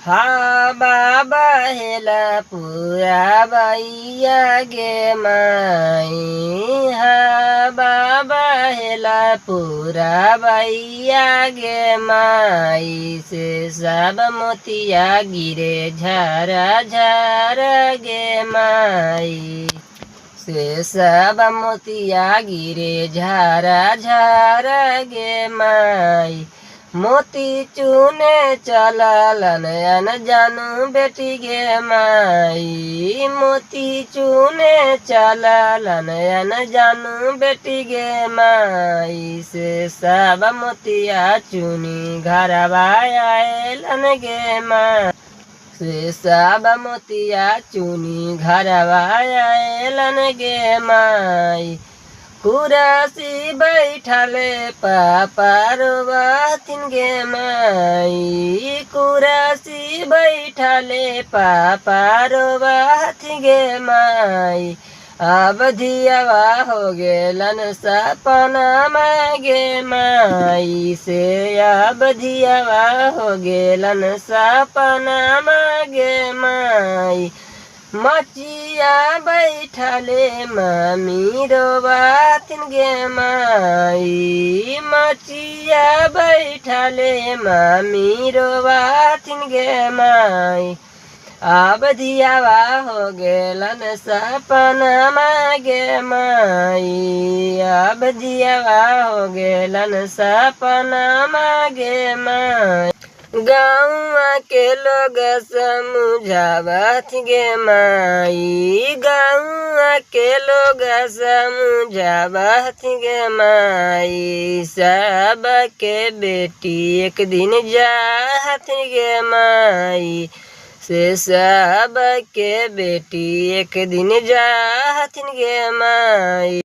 हा बाबा हेला पूरा बैया गे माई। हा बाबा हेला पूरा बैया गे माई। से सब मोतिया गिरे झरा झरा गे माई। से सब मोतिया गिरे झरा झरा गे माई। मोती चूने चललन अन जानू बेटी गे माई। मोती चूने चललन अन जानू बेटी गे माई। से सब मोतिया चुनी घरवा आएलन गे माई। से सब मोतिया चुनी घरवा आएलन गे माई। कुरसी बैठले पापा रोवतिन गे माई। कुरसी बैठले पापा रोवतिन गे माई। अब धियावा हो गेलन सपना गे माई। से अब धियावा हो गेलन सपना गे माई। मचिया बैठले मामी रोवतिन गे माई। मचिया बैठले मामी रोवतिन गे माई। अब धियावा हो गेलन सपना गे माई। अब धियावा हो गेलन सपना गे माई। गाँव के लोग समझावत गे माई। गाँव के लोग समझावत गे माई। सब के बेटी एक दिन जात गे माई। से सब के बेटी एक दिन जात गे माई।